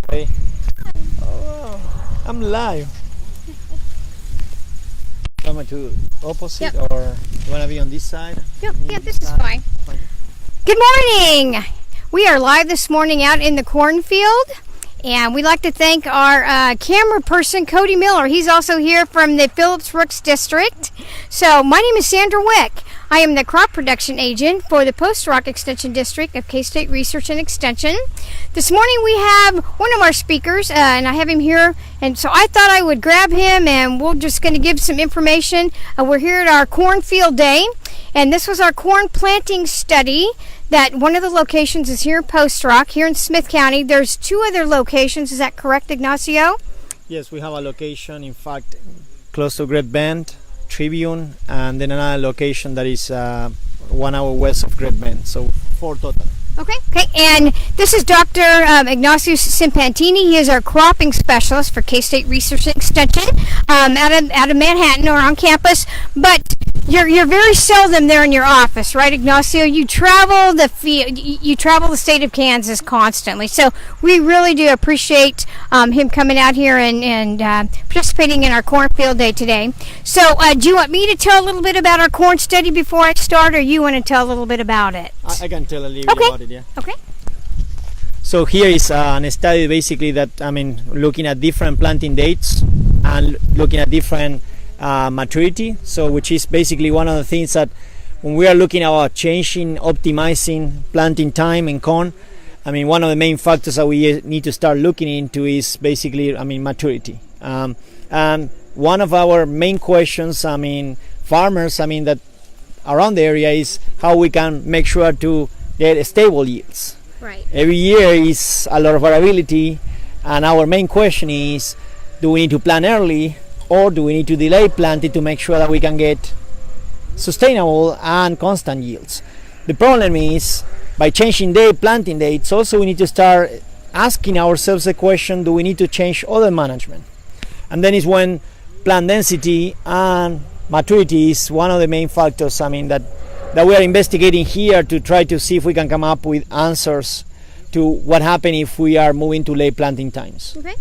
Hey. Oh, I'm live. Come to opposite, Yep. or you want to be on this side? Yep, this is fine. Good morning. We are live this morning out in the cornfield, and we'd like to thank our camera person, Cody Miller. He's also here from the Phillips Brooks District. So my name is Sandra Wick. I am the crop production agent for the Post Rock Extension District of K-State Research and Extension. This morning we have one of our speakers, and I have him here, and so I thought I would grab him and we're just going to give some information. We're here at our cornfield day, and this was our corn planting study. That one of the locations is here in Post Rock, here in Smith County. There's two other locations, is that correct, Ignacio? Yes, we have a location, in fact, close to Great Bend, Tribune, and then another location that is 1 hour west of Great Bend, so 4 total. Okay, and this is Dr. Ignacio Ciampitti. He is our cropping specialist for K-State Research and Extension out of Manhattan or on campus, but you're very seldom there in your office, right, Ignacio? You travel the state of Kansas constantly, so we really do appreciate him coming out here and participating in our cornfield day today. So do you want me to tell a little bit about our corn study before I start, or you want to tell a little bit about it? I can tell a little bit about it, yeah. Okay. So here is a study basically that, looking at different planting dates and looking at different maturity, so which is basically one of the things that when we are looking about changing, optimizing planting time in corn, one of the main factors that we need to start looking into is basically maturity. And one of our main questions, farmers, that around the area is how we can make sure to get stable yields. Right. Every year is a lot of variability, and our main question is, do we need to plant early, or do we need to delay planting to make sure that we can get sustainable and constant yields? The problem is, by changing the planting dates, also we need to start asking ourselves the question, do we need to change other management? And then is when plant density and maturity is one of the main factors that we are investigating here to try to see if we can come up with answers to what happens if we are moving to late planting times. Okay.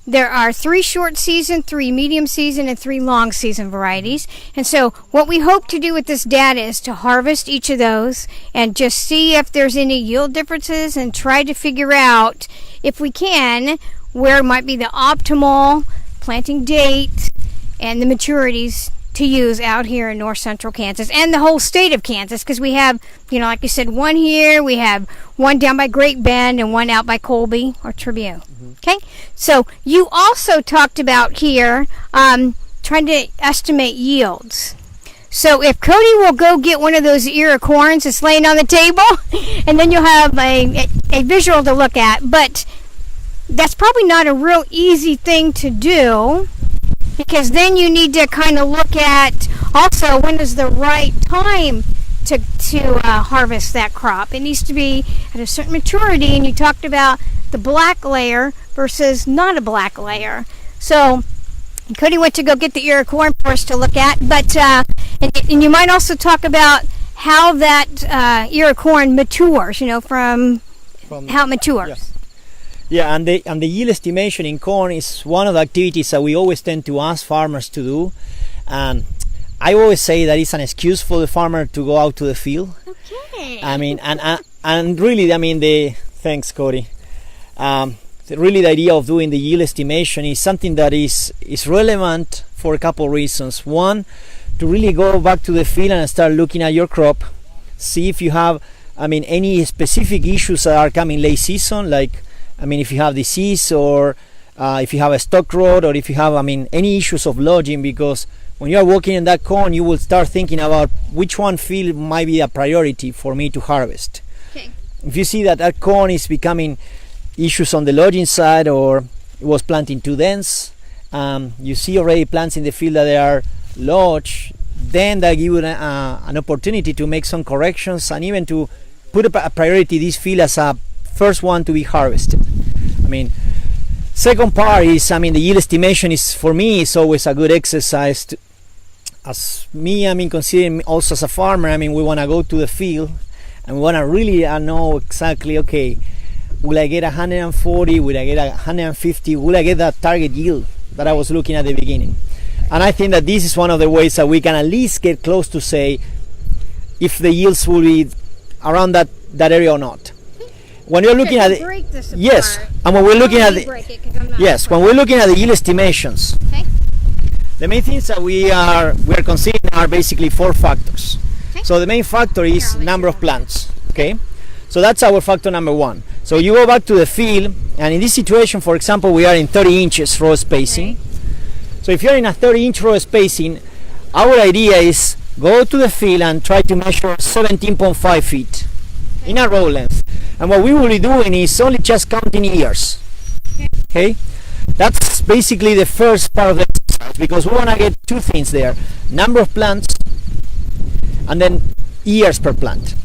There are 3 short season, 3 medium season, and 3 long season varieties. And so what we hope to do with this data is to harvest each of those and just see if there's any yield differences and try to figure out, if we can, where might be the optimal planting date and the maturities to use out here in north central Kansas and the whole state of Kansas, because we have, like you said, one here, we have one down by Great Bend and one out by Colby or Tribune. Mm-hmm. Okay, so you also talked about here trying to estimate yields. So if Cody will go get one of those ear of corns that's laying on the table, and then you'll have a visual to look at, but that's probably not a real easy thing to do, because then you need to kind of look at also when is the right time to harvest that crop. It needs to be at a certain maturity, and you talked about the black layer versus not a black layer. So Cody went to go get the ear of corn for us to look at, but and you might also talk about how that ear of corn matures, from how it matures. Yeah. Yeah, and the yield estimation in corn is one of the activities that we always tend to ask farmers to do. I always say that it's an excuse for the farmer to go out to the field. Okay. And really, thanks, Cody. Really, the idea of doing the yield estimation is something that is relevant for a couple of reasons. One, to really go back to the field and start looking at your crop, see if you have, any specific issues that are coming late season, like if you have disease, or if you have a stock rot, or if you have any issues of lodging, because when you are working in that corn, you will start thinking about which one field might be a priority for me to harvest. Okay. If you see that corn is becoming issues on the lodging side, or it was planting too dense, you see already plants in the field that they are lodged, then that give you an opportunity to make some corrections and even to put a priority this field as a first one to be harvested. Second part is, the yield estimation is, for me, is always a good exercise as me, considering also as a farmer, we want to go to the field and we want to really know exactly, okay, Will I get 140? Will I get 150? Will I get that target yield that I was looking at the beginning? And I think that this is one of the ways that we can at least get close to say if the yields will be around that area or not. When you're looking at it, yes, and when we're looking at when we're looking at the yield estimations, Okay. the main things that we are considering are basically 4 factors. Okay. So the main factor is I'll let number you of plants. Okay, so that's our factor number 1. So you go back to the field, and in this situation, for example, we are in 30 inches row spacing. Right. So if you're in a 30-inch row spacing, our idea is go to the field and try to measure 17.5 feet in a row length. And what we will be doing is only just counting years. Okay? That's basically the first part of the exercise, because we want to get 2 things there: number of plants and then years per plant.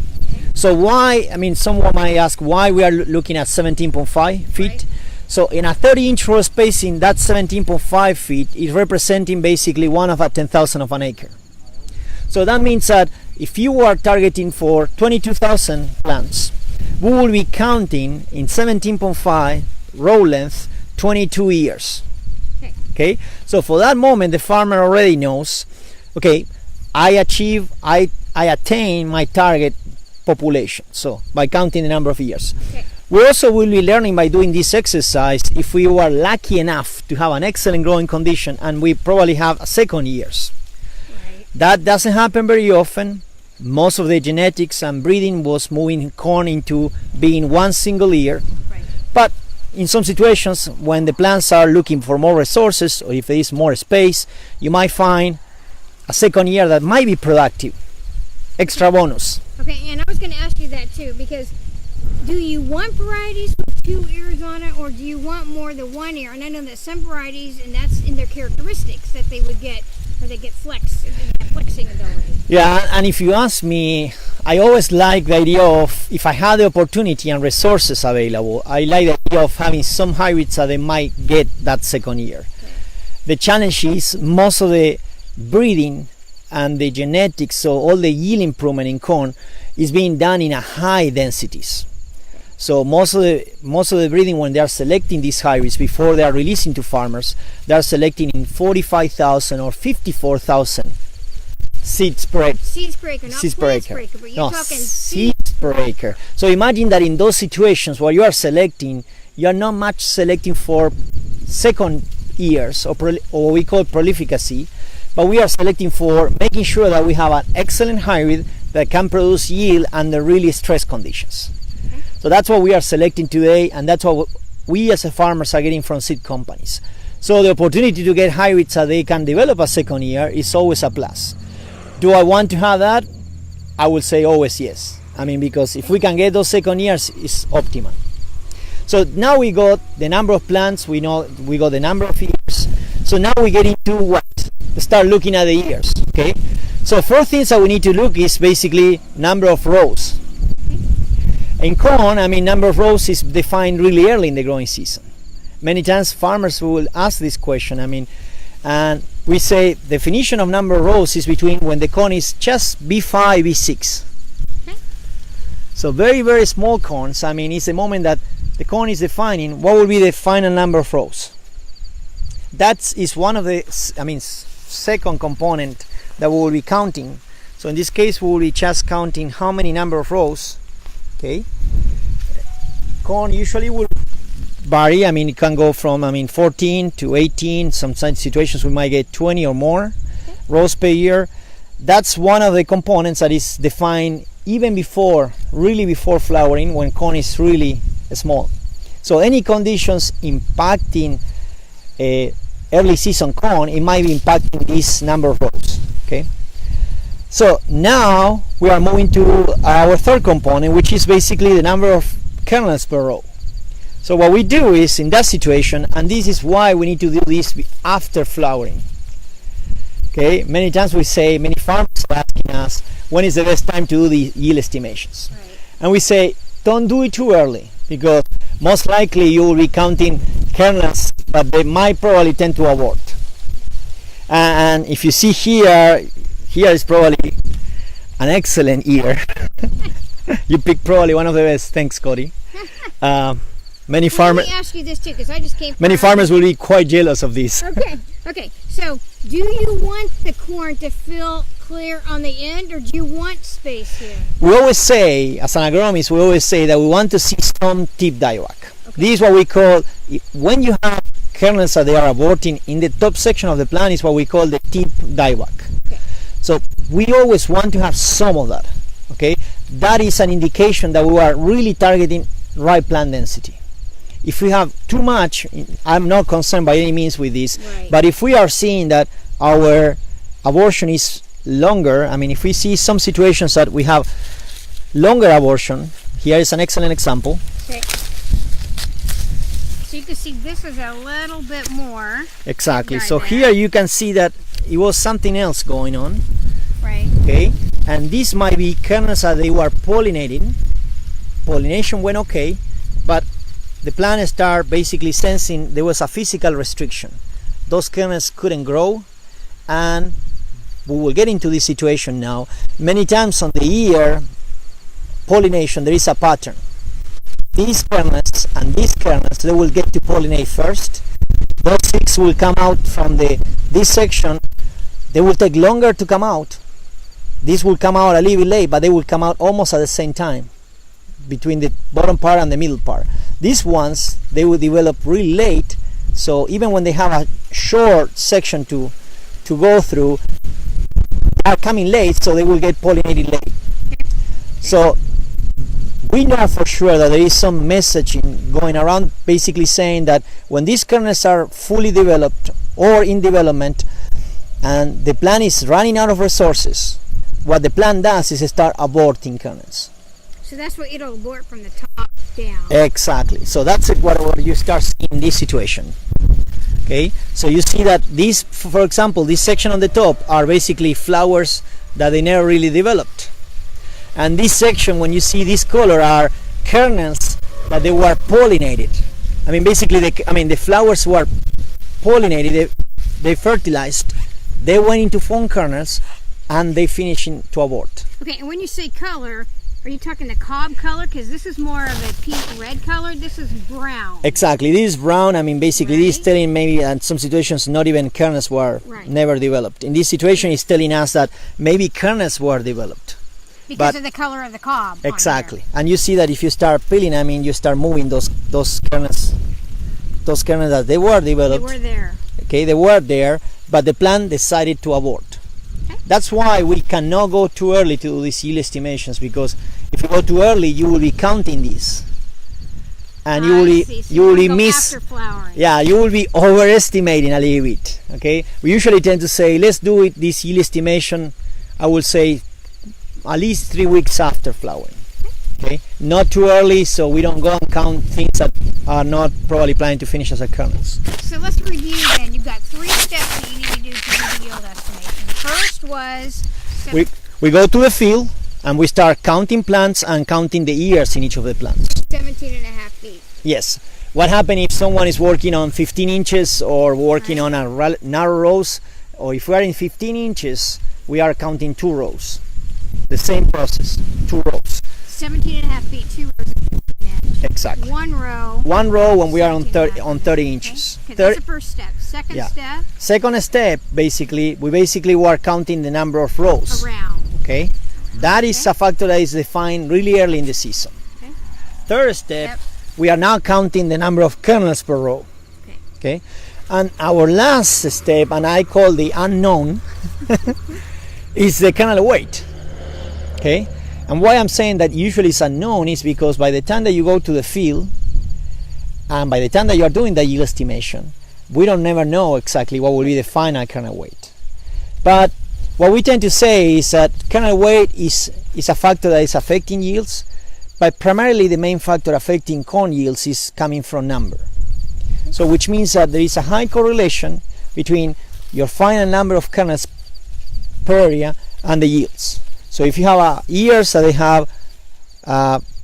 So why, someone might ask why we are looking at 17.5 feet. Right. So in a 30-inch row spacing, that 17.5 feet is representing basically 1 over 10,000 of an acre. So that means that if you are targeting for 22,000 plants, we will be counting in 17.5 row length 22 years. Okay, so for that moment the farmer already knows, okay, I attain my target population, so by counting the number of years. Okay. We also will be learning by doing this exercise if we were lucky enough to have an excellent growing condition and we probably have a second years. Right. That doesn't happen very often. Most of the genetics and breeding was moving corn into being 1 single year. Right. But in some situations, when the plants are looking for more resources, or if there is more space, you might find a second year that might be productive. Extra bonus. Okay, and I was going to ask you that too, because do you want varieties with 2 ears on it, or do you want more than 1 ear? And I know that some varieties, and that's in their characteristics, that they would get, or they get flexing ability. Yeah, and if you ask me, I always like the idea of, if I had the opportunity and resources available, I like the idea of having some hybrids that they might get that second year. Okay. The challenge is most of the breeding and the genetics, so all the yield improvement in corn is being done in a high densities. So most of the breeding, when they are selecting these hybrids before they are releasing to farmers, they are selecting in 45,000 or 54,000 seeds per acre. Seeds per acre, not Seeds per plants acre. per acre, but you're No, talking seeds per acre. So imagine that in those situations where you are selecting, you are not much selecting for second years or what we call prolificacy, but we are selecting for making sure that we have an excellent hybrid that can produce yield under really stressed conditions. Okay. So that's what we are selecting today, and that's what we as a farmers are getting from seed companies. So the opportunity to get hybrids that they can develop a second year is always a plus. Do I want to have that? I will say always yes. Because if we can get those second years, it's optimal. So now we got the number of plants, we know we got the number of years. So now we get into what? Start looking at the years. Okay. So first things that we need to look is basically number of rows. In corn, number of rows is defined really early in the growing season. Many times farmers will ask this question, and we say definition of number of rows is between when the corn is just B5, B6. Okay. So very, very small corns, it's the moment that the corn is defining what will be the final number of rows. That is one of the, second component that we will be counting. So in this case, we will be just counting how many number of rows. Okay. Corn usually will vary. It can go from 14 to 18. Some situations we might get 20 or more rows per year. That's one of the components that is defined even before flowering, when corn is really small. So any conditions impacting early season corn, it might be impacting this number of rows. Okay. So now we are moving to our third component, which is basically the number of kernels per row. So what we do is, in that situation, and this is why we need to do this after flowering. Okay, many times many farmers are asking us, when is the best time to do the yield estimations? Right. And we say, don't do it too early, because most likely you will be counting kernels, but they might probably tend to abort. And if you see here is probably an excellent ear. You picked probably one of the best. Thanks, Cody. Many Well, let farmers me ask you this too, because I just came. many farmers will be quite jealous of this. Okay. So, do you want the corn to fill clear on the end, or do you want space here? We always say, as an agronomist, we always say that we want to see some tip dieback. Okay. This is what we call, when you have kernels that they are aborting in the top section of the plant, is what we call the tip dieback. Okay. So we always want to have some of that. Okay, that is an indication that we are really targeting right plant density. If we have too much, I'm not concerned by any means with this, Right. but if we are seeing that our abortion is longer, I mean, if we see some situations that we have longer abortion, here is an excellent example. Okay. So you can see this is a little bit more. Exactly. Right So there. here you can see that it was something else going on. Right. Okay, and this might be kernels that they were pollinating. Pollination went okay, but the plant started basically sensing there was a physical restriction. Those kernels couldn't grow, and we will get into this situation now. Many times on the ear pollination, there is a pattern. These kernels and these kernels, they will get to pollinate first. Those seeds will come out from this section. They will take longer to come out. This will come out a little bit late, but they will come out almost at the same time between the bottom part and the middle part. These ones, they will develop really late, so even when they have a short section to go through, they are coming late, so they will get pollinated late. So we know for sure that there is some messaging going around basically saying that when these kernels are fully developed or in development and the plant is running out of resources, what the plant does is start aborting kernels. So that's what it'll abort from the top down. Exactly. So that's what you start seeing in this situation. Okay. So you see that these, for example, this section on the top are basically flowers that they never really developed, and this section, when you see this color, are kernels that they were pollinated. I mean, basically, the flowers were pollinated. They fertilized. They went into form kernels, and they finish to abort. Okay, and when you say color, are you talking the cob color? Because this is more of a pink-red color. This is brown. Exactly. This is brown. I mean, basically, this is Right. telling maybe in some situations not even kernels were Right. never developed. In this situation, it's telling us that maybe kernels were developed. Because but- of the color of the cob. on Exactly. And you see that if you start peeling, I mean, you start moving those kernels that they were there. developed. They were there. Okay, they were there, but the plant decided to abort. Okay. That's why we cannot go too early to do these yield estimations, because if you go too early, you will be counting these, and I see. So you will be go miss. after flowering. Yeah, you will be overestimating a little bit. Okay, we usually tend to say let's do this yield estimation. I will say at least 3 weeks after flowering. Okay, not too early, so we don't go and count things that are not probably planning to finish as a kernels. So let's review then. You've got 3 steps that you need to do to do the yield estimation. The first was We go to the field and we start counting plants and counting the ears in each of the plants. 17 and a half feet. Yes. What happens if someone is working on 15 inches or working on a narrow rows, or if we are in 15 inches, we are counting 2 rows. The same process, 2 rows. 17 and a half feet, 2 rows of 15 inch. Exactly. 1 row. 1 row when we are on 17 and a half 30 feet. inches. Okay, that's the first step. Second Yeah. step, Second step, we were counting the number of rows. around. Okay, that is Okay. a factor that is defined really early in the season. Okay. Third step, Yep. we are now counting the number of kernels per row. Okay. Okay, and our last step, and I call the unknown, is the kernel weight. Okay, and why I'm saying that usually it's unknown is because by the time that you go to the field, and by the time that you are doing the yield estimation, we don't never know exactly what will be the final kernel weight. But what we tend to say is that kernel weight is a factor that is affecting yields, but primarily the main factor affecting corn yields is coming from number. So which means that there is a high correlation between your final number of kernels per area and the yields. So if you have ears that they have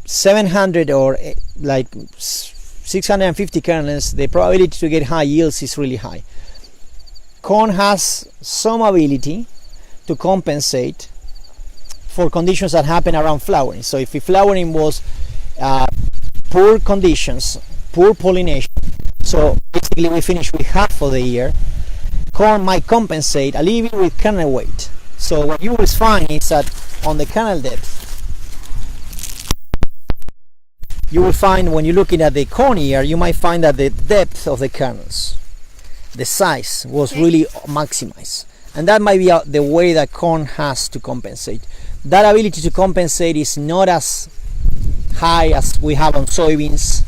700 or like 650 kernels, the probability to get high yields is really high. Corn has some ability to compensate for conditions that happen around flowering. So if the flowering was poor conditions, poor pollination, so basically we finish with half of the year, corn might compensate a little bit with kernel weight. So what you will find is that on the kernel depth, you will find when you're looking at the corn ear, you might find that the depth of the kernels, the size was really maximized. And that might be the way that corn has to compensate. That ability to compensate is not as high as we have on soybeans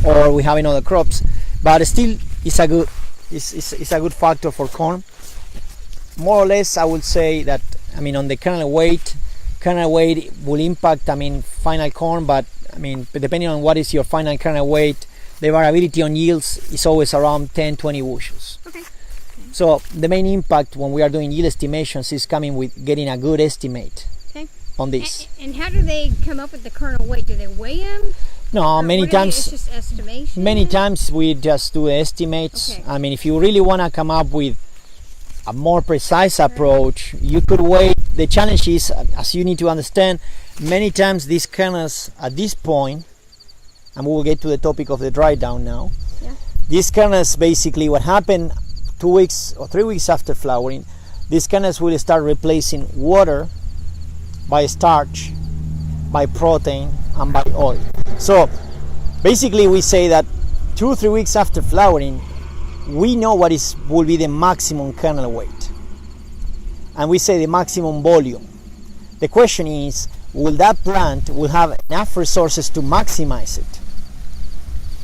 or we have in other crops, but still it's a good factor for corn. More or less, I would say that, I mean, on the kernel weight will impact, I mean, final corn, but I mean, depending on what is your final kernel weight, the variability on yields is always around 10-20 bushels. Okay. So the main impact when we are doing yield estimations is coming with getting a good estimate on this. And how do they come up with the kernel weight? Do they weigh them? No, many times it's just estimation? Many times we just do estimates. Okay. I mean, if you really want to come up with a more precise approach, you could weigh. The challenge is, as you need to understand, many times these kernels at this point, and we will get to the topic of the dry down now. Yeah. These kernels, basically what happened 2 weeks or 3 weeks after flowering, these kernels will start replacing water by starch, by protein, and by oil. So basically we say that 2 or 3 weeks after flowering, we know what will be the maximum kernel weight, and we say the maximum volume. The question is, will that plant will have enough resources to maximize it?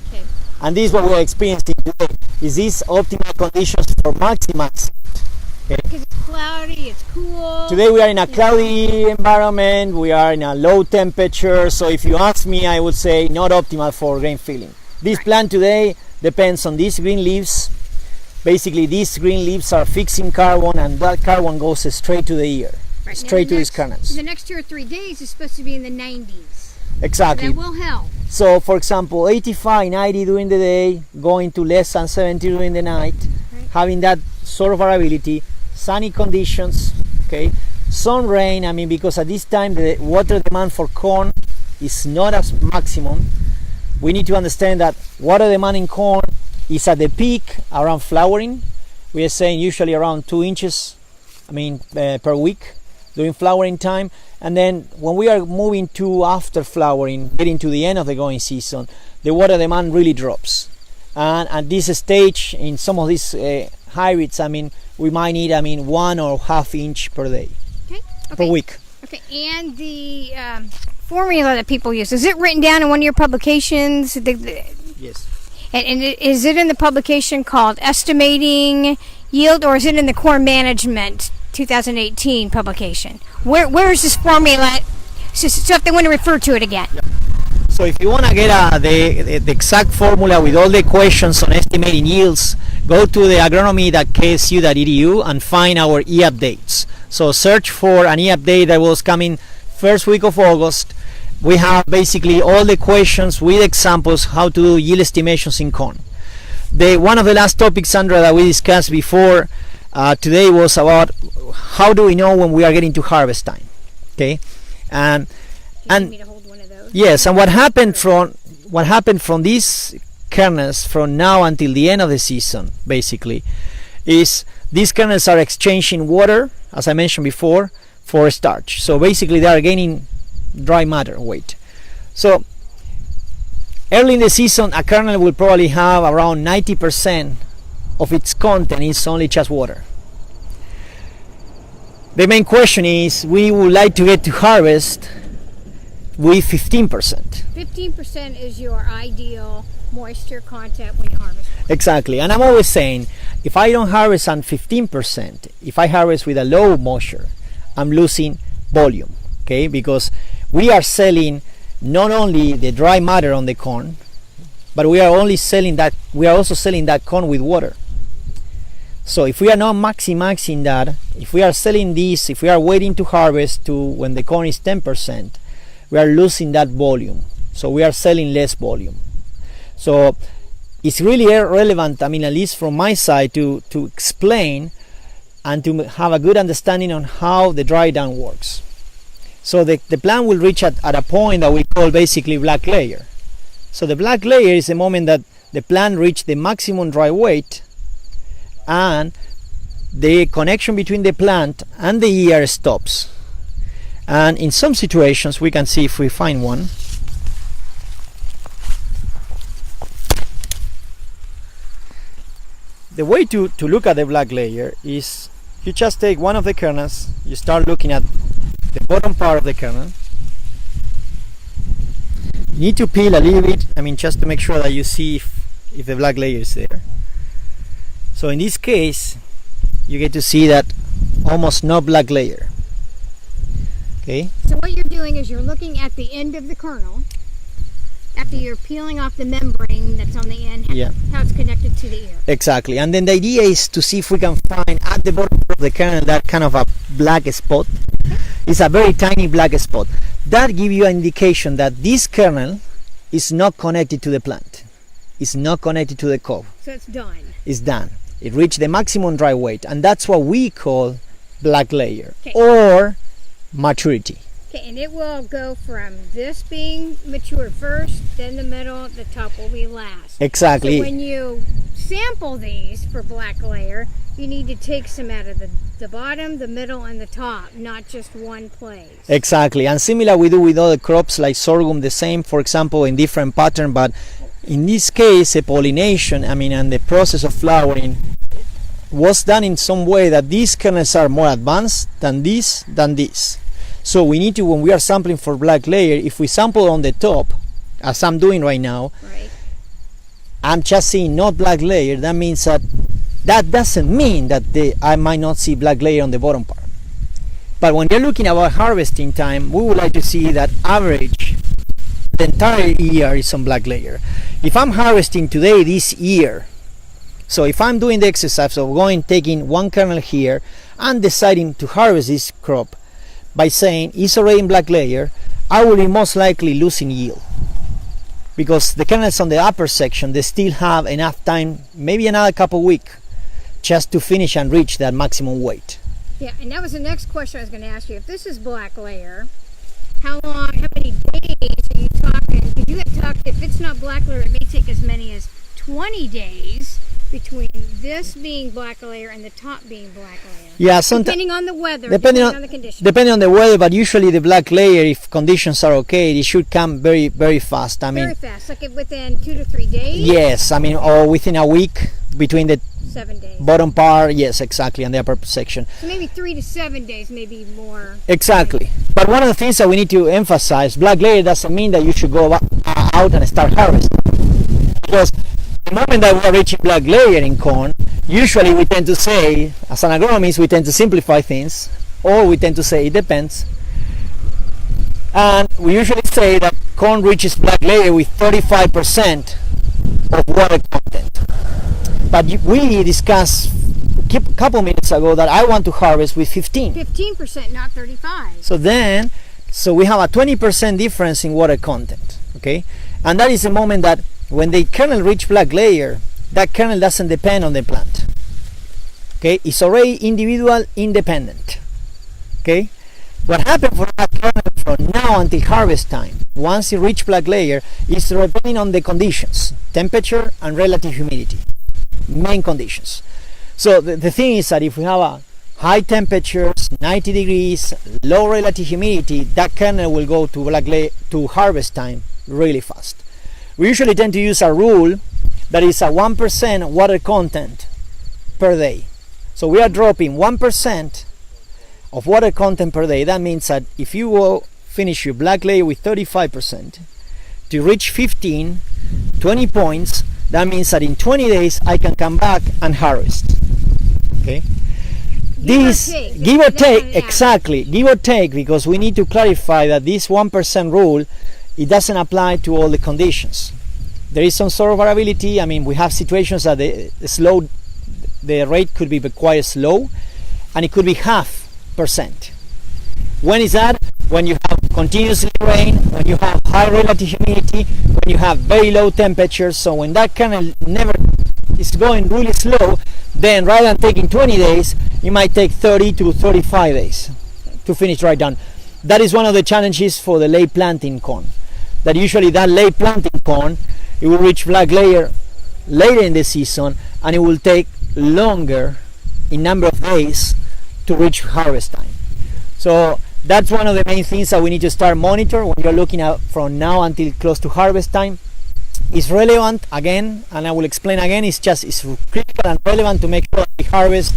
Okay. And this is what we're experiencing today. Is these optimal conditions for maximizing? Okay. Because it's cloudy, it's cool. Today we are in a cloudy environment, we are in a low temperature, so if you ask me, I would say not optimal for grain filling. This plant today depends on these green leaves. Basically these green leaves are fixing carbon, and that carbon goes straight to the ear, straight to these kernels. The next 2 or 3 days is supposed to be in the 90s. Exactly. So that will help. So for example, 85, 90 during the day, going to less than 70 during the night, having that sort of variability, sunny conditions, okay, sun, rain. I mean, because at this time the water demand for corn is not as maximum. We need to understand that water demand in corn is at the peak around flowering. We are saying usually around 2 inches, per week during flowering time. And then when we are moving to after flowering, getting to the end of the growing season, the water demand really drops. And at this stage, in some of these hybrids, we might need 1 or half inch per day, per week. Okay, and the formula that people use, is it written down in one of your publications? Yes. And is it in the publication called Estimating Yield, or is it in the Corn Management 2018 publication? Where is this formula? So if they want to refer to it again. Yeah. So if you want to get the exact formula with all the questions on estimating yields, go to the agronomy.ksu.edu and find our e-updates. So search for an e-update that was coming first week of August. We have basically all the questions with examples how to do yield estimations in corn. One of the last topics, Sandra, that we discussed before today was about how do we know when we are getting to harvest time. Okay, and Me to hold one of those? Yes, and what happened from these kernels from now until the end of the season, basically, is these kernels are exchanging water, as I mentioned before, for starch. So basically they are gaining dry matter weight. So early in the season, a kernel will probably have around 90% of its content is only just water. The main question is, we would like to get to harvest with 15%. 15% is your ideal moisture content when you harvest. Exactly, and I'm always saying, if I don't harvest on 15%, if I harvest with a low moisture, I'm losing volume, okay? Because we are selling not only the dry matter on the corn, but we are also selling that corn with water. So if we are not maximizing that, if we are selling this, if we are waiting to harvest to when the corn is 10%, we are losing that volume. So we are selling less volume. So it's really relevant, at least from my side, to explain and to have a good understanding on how the dry down works. So the plant will reach at a point that we call basically black layer. So the black layer is the moment that the plant reached the maximum dry weight, and the connection between the plant and the ear stops. And in some situations, we can see if we find one. The way to look at the black layer is you just take one of the kernels, you start looking at the bottom part of the kernel. You need to peel a little bit, just to make sure that you see if the black layer is there. So in this case, you get to see that almost no black layer. Okay. So what you're doing is you're looking at the end of the kernel after you're peeling off the membrane that's on the end, how it's connected to the ear. Exactly. And then the idea is to see if we can find at the bottom of the kernel that kind of a black spot. Okay. It's a very tiny black spot. That gives you an indication that this kernel is not connected to the plant. It's not connected to the cob. So it's done. It's done. It reached the maximum dry weight, and that's what we call black layer, okay, or maturity. Okay, and it will go from this being mature first, then the middle, the top will be last. Exactly. So when you sample these for black layer, you need to take some out of the bottom, the middle, and the top, not just one place. Exactly. And similar we do with other crops like sorghum, the same, for example, in different pattern, but in this case, the pollination, and the process of flowering was done in some way that these kernels are more advanced than this. So we need to, when we are sampling for black layer, if we sample on the top, as I'm doing right now, right, I'm just seeing not black layer. That means that doesn't mean that I might not see black layer on the bottom part. But when you're looking about harvesting time, we would like to see that average the entire year is on black layer. If I'm harvesting today this year, so if I'm doing the exercise of taking one kernel here and deciding to harvest this crop by saying it's already in black layer, I will be most likely losing yield, because the kernels on the upper section, they still have enough time, maybe another couple weeks, just to finish and reach that maximum weight. Yeah, and that was the next question I was going to ask you. If this is black layer, how many days are you talking? Because you had talked, if it's not black layer, it may take as many as 20 days between this being black layer and the top being black layer. Yeah, depending on the weather, depending on the conditions. Depending on the weather, but usually the black layer, if conditions are okay, it should come very, very fast. Very fast, like within 2 to 3 days? Yes, or within a week between the 7 days. Bottom part, yes, exactly, and the upper section. So maybe 3 to 7 days, maybe more. Exactly. But one of the things that we need to emphasize, black layer doesn't mean that you should go out and start harvesting. Because the moment that we are reaching black layer in corn, usually we tend to say, as an agronomist, we tend to simplify things, or we tend to say it depends. And we usually say that corn reaches black layer with 35% of water content. But we discussed a couple minutes ago that I want to harvest with 15%, not 35. So we have a 20% difference in water content, okay? And that is the moment that when the kernel reach black layer, that kernel doesn't depend on the plant, okay? It's already individual, independent, okay? What happens for that kernel from now until harvest time, once it reach black layer, is depending on the conditions, temperature and relative humidity, main conditions. So the thing is that if we have a high temperatures, 90 degrees, low relative humidity, that kernel will go to black layer to harvest time really fast. We usually tend to use a rule that is a 1% water content per day. So we are dropping 1% of water content per day. That means that if you will finish your black layer with 35%, to reach 20 points, that means that in 20 days I can come back and harvest. Okay? Give or take, exactly, give or take, because we need to clarify that this 1% rule, it doesn't apply to all the conditions. There is some sort of variability. We have situations that the rate could be quite slow, and it could be 0.5%. When is that? When you have continuously rain, when you have high relative humidity, when you have very low temperatures. So when that kernel never is going really slow, then rather than taking 20 days, you might take 30 to 35 days to finish right down. That is one of the challenges for the late planting corn. that usually that late planting corn, it will reach black layer later in the season, and it will take longer in number of days to reach harvest time. So that's one of the main things that we need to start monitor when you're looking at from now until close to harvest time. It's relevant again, and I will explain again, it's critical and relevant to make sure that we harvest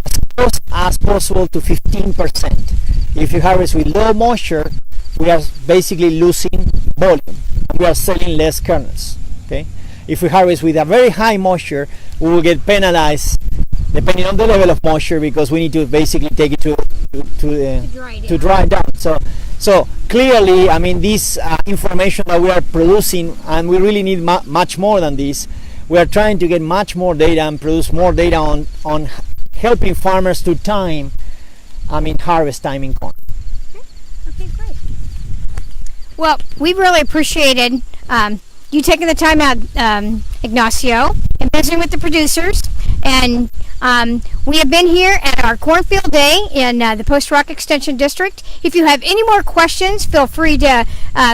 as close as possible to 15%. If you harvest with low moisture, we are basically losing volume and we are selling less kernels. Okay? If we harvest with a very high moisture, we will get penalized depending on the level of moisture, because we need to basically take it to dry down. So clearly, I mean, this information that we are producing, and we really need much more than this. We are trying to get much more data and produce more data on helping farmers to time, harvest time in corn. Okay, great. Well, we really appreciated you taking the time out, Ignacio, and visiting with the producers. And we have been here at our Cornfield Day in the Post Rock Extension District. If you have any more questions, feel free to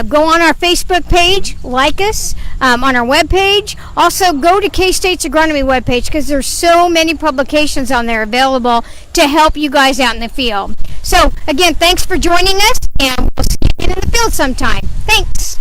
go on our Facebook page, like us on our webpage. Also, go to K-State's Agronomy webpage, because there's so many publications on there available to help you guys out in the field. So, again, thanks for joining us, and we'll see you in the field sometime. Thanks.